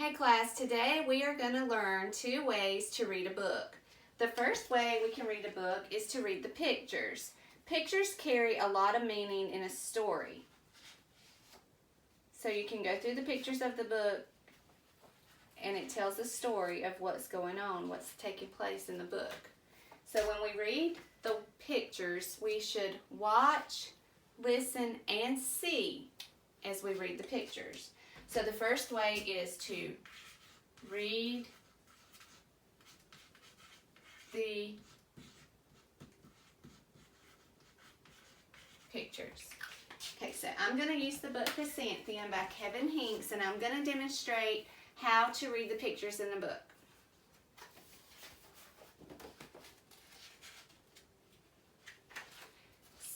Hey class, today we are going to learn 2 ways to read a book. The first way we can read a book is to read the pictures. Pictures carry a lot of meaning in a story. So you can go through the pictures of the book and it tells a story of what's going on, what's taking place in the book. So when we read the pictures, we should watch, listen, and see as we read the pictures. So the first way is to read the pictures. Okay, so I'm going to use the book Chrysanthemum by Kevin Hincks, and I'm going to demonstrate how to read the pictures in the book.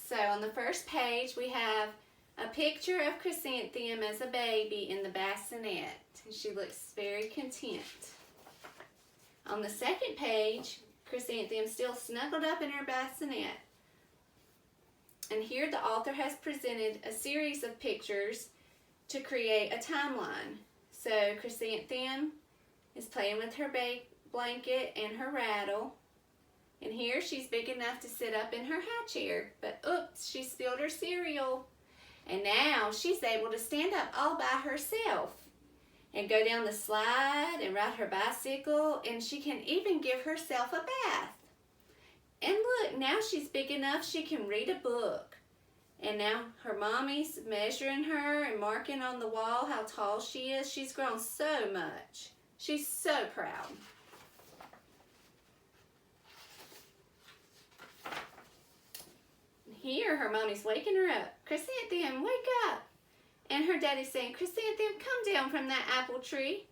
So on the first page we have a picture of Chrysanthemum as a baby in the bassinet. She looks very content. On the second page, Chrysanthemum still snuggled up in her bassinet. And here the author has presented a series of pictures to create a timeline. So Chrysanthemum is playing with her blanket and her rattle. And here she's big enough to sit up in her high chair. But oops, she spilled her cereal. And now she's able to stand up all by herself and go down the slide and ride her bicycle, and she can even give herself a bath. And look, now she's big enough she can read a book. And now her mommy's measuring her and marking on the wall how tall she is. She's grown so much. She's so proud. Here, her mommy's waking her up. Chrysanthemum, wake up. And her daddy's saying, Chrysanthemum, come down from that apple tree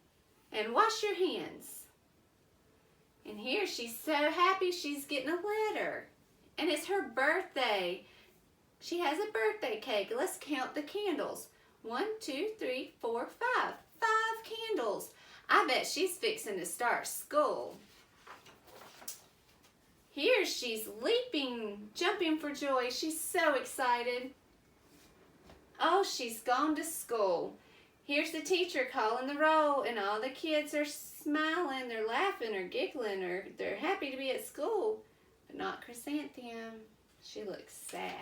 and wash your hands. And here, she's so happy she's getting a letter. And it's her birthday. She has a birthday cake. Let's count the candles. 1, 2, 3, 4, 5. 5 candles. I bet she's fixing to start school. Here she's leaping, jumping for joy. She's so excited. Oh, she's gone to school. Here's the teacher calling the roll, and all the kids are smiling, they're laughing or giggling, or they're happy to be at school. But not Chrysanthemum. She looks sad.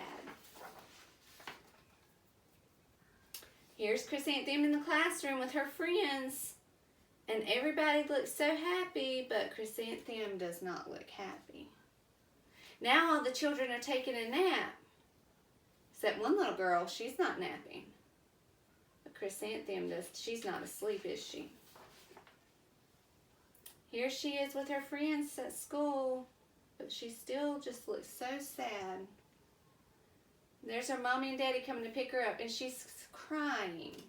Here's Chrysanthemum in the classroom with her friends, and everybody looks so happy, but Chrysanthemum does not look happy. Now all the children are taking a nap, except one little girl. She's not napping. But Chrysanthemum she's not asleep, is she? Here she is with her friends at school, but she still just looks so sad. There's her mommy and daddy coming to pick her up, and she's crying.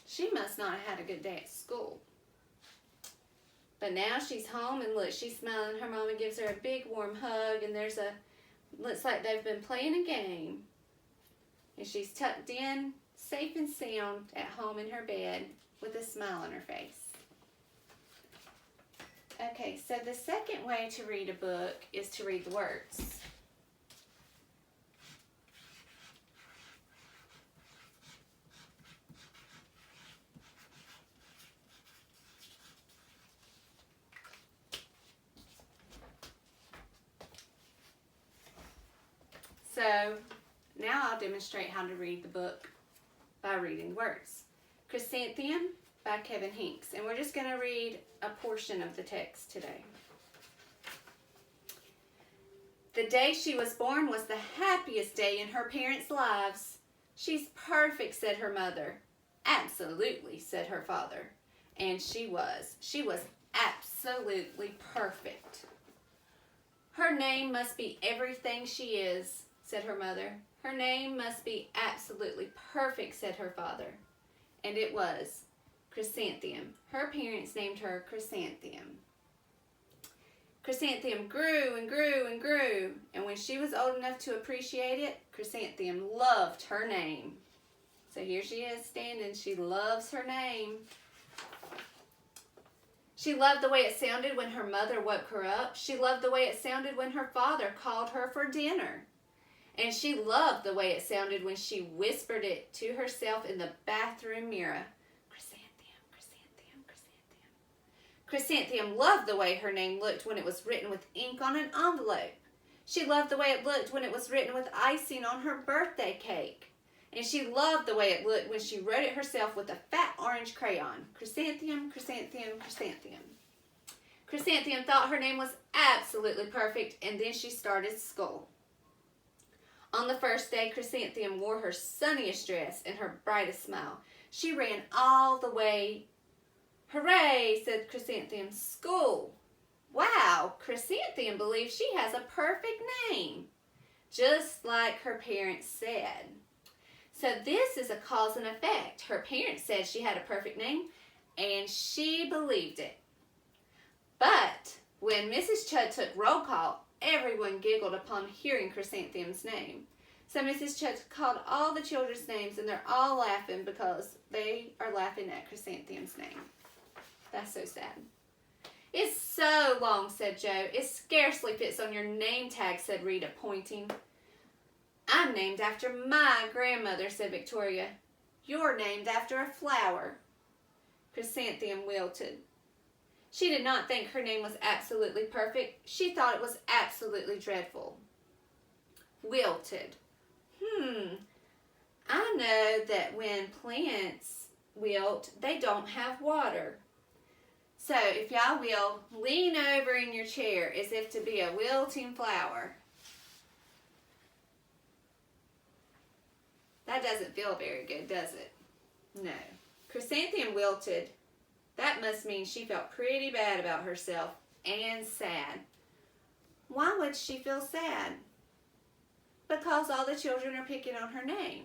She must not have had a good day at school. But now she's home, and look, she's smiling. Her mama gives her a big warm hug, and looks like they've been playing a game. And she's tucked in, safe and sound, at home in her bed with a smile on her face. Okay, so the second way to read a book is to read the words. So now I'll demonstrate how to read the book by reading the words. Chrysanthemum by Kevin Hincks. And we're just going to read a portion of the text today. The day she was born was the happiest day in her parents' lives. She's perfect, said her mother. Absolutely, said her father. And she was. She was absolutely perfect. Her name must be everything she is, said her mother. Her name must be absolutely perfect, said her father. And it was. Chrysanthemum. Her parents named her Chrysanthemum. Chrysanthemum grew and grew and grew. And when she was old enough to appreciate it, Chrysanthemum loved her name. So here she is standing. She loves her name. She loved the way it sounded when her mother woke her up. She loved the way it sounded when her father called her for dinner. And she loved the way it sounded when she whispered it to herself in the bathroom mirror. Chrysanthemum, chrysanthemum, chrysanthemum. Chrysanthemum loved the way her name looked when it was written with ink on an envelope. She loved the way it looked when it was written with icing on her birthday cake. And she loved the way it looked when she wrote it herself with a fat orange crayon. Chrysanthemum, chrysanthemum, chrysanthemum. Chrysanthemum thought her name was absolutely perfect, and then she started school. On the first day, Chrysanthemum wore her sunniest dress and her brightest smile. She ran all the way. Hooray, said Chrysanthemum. School. Wow, Chrysanthemum believes she has a perfect name, just like her parents said. So this is a cause and effect. Her parents said she had a perfect name, and she believed it. But when Mrs. Chud took roll call, everyone giggled upon hearing Chrysanthemum's name. So Mrs. Chud called all the children's names, and they're all laughing because they are laughing at Chrysanthemum's name. That's so sad. It's so long, said Joe. It scarcely fits on your name tag, said Rita, pointing. I'm named after my grandmother, said Victoria. You're named after a flower. Chrysanthemum wilted. She did not think her name was absolutely perfect. She thought it was absolutely dreadful. Wilted. I know that when plants wilt, they don't have water. So if y'all will, lean over in your chair as if to be a wilting flower. That doesn't feel very good, does it? No. Chrysanthemum wilted. That must mean she felt pretty bad about herself and sad. Why would she feel sad? Because all the children are picking on her name.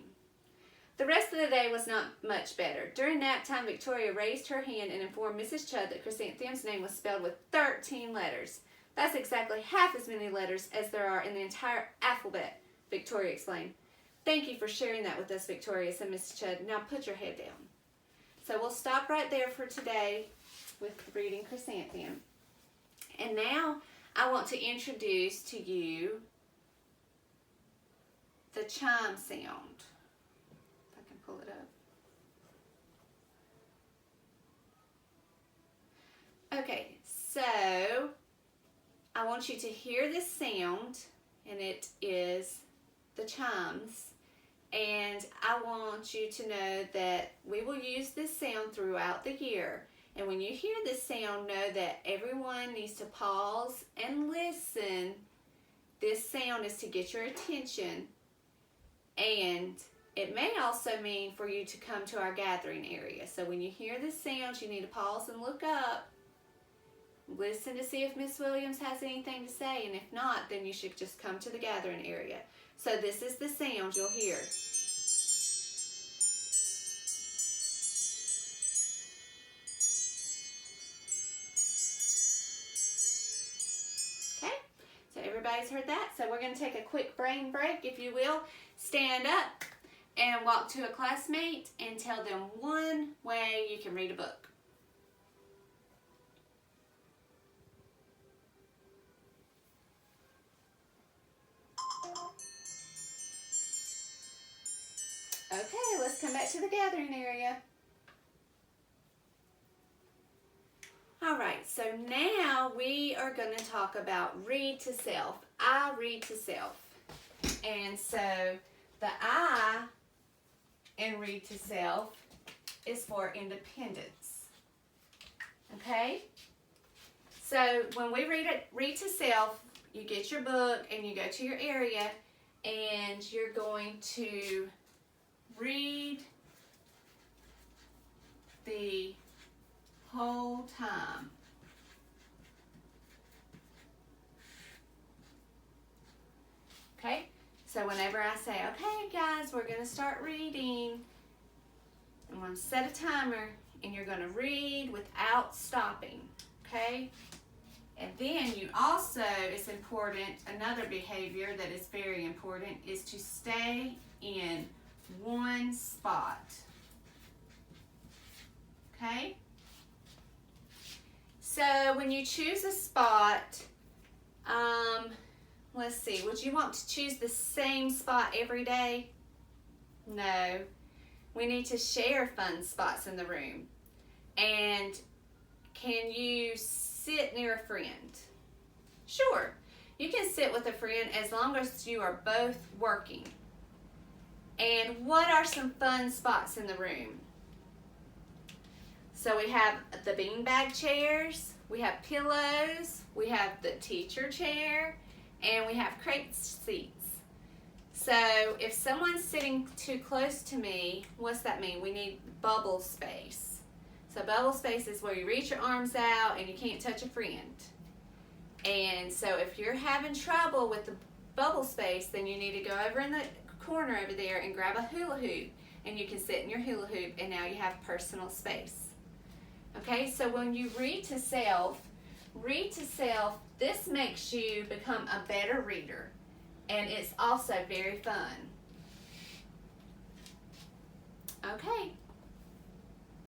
The rest of the day was not much better. During nap time, Victoria raised her hand and informed Mrs. Chud that Chrysanthemum's name was spelled with 13 letters. That's exactly half as many letters as there are in the entire alphabet, Victoria explained. Thank you for sharing that with us, Victoria, said Mrs. Chud. Now put your head down. So we'll stop right there for today with reading Chrysanthemum. And now I want to introduce to you the chime sound. If I can pull it up. Okay, so I want you to hear this sound, and it is the chimes. And I want you to know that we will use this sound throughout the year. And when you hear this sound, know that everyone needs to pause and listen. This sound is to get your attention. And it may also mean for you to come to our gathering area. So when you hear this sound, you need to pause and look up. Listen to see if Miss Williams has anything to say. And if not, then you should just come to the gathering area. So this is the sound you'll hear. Okay, so everybody's heard that. So we're going to take a quick brain break, if you will. Stand up and walk to a classmate and tell them one way you can read a book. Okay, let's come back to the gathering area. Alright, so now we are going to talk about read to self. I read to self. And so the I in read to self is for independence. Okay? So when we read to self, you get your book and you go to your area and you're going to read the whole time. Okay? So whenever I say, okay guys, we're going to start reading, I'm going to set a timer and you're going to read without stopping. Okay? And then you also, it's important, another behavior that is very important is to stay in one spot. Okay? So when you choose a spot, let's see, would you want to choose the same spot every day? No. We need to share fun spots in the room. And can you sit near a friend? Sure. You can sit with a friend as long as you are both working. And what are some fun spots in the room? So we have the beanbag chairs, we have pillows, we have the teacher chair, and we have crate seats. So if someone's sitting too close to me, what's that mean? We need bubble space. So bubble space is where you reach your arms out and you can't touch a friend. And so if you're having trouble with the bubble space, then you need to go over in the corner over there and grab a hula hoop, and you can sit in your hula hoop, and now you have personal space. Okay, so when you read to self, this makes you become a better reader, and it's also very fun. Okay.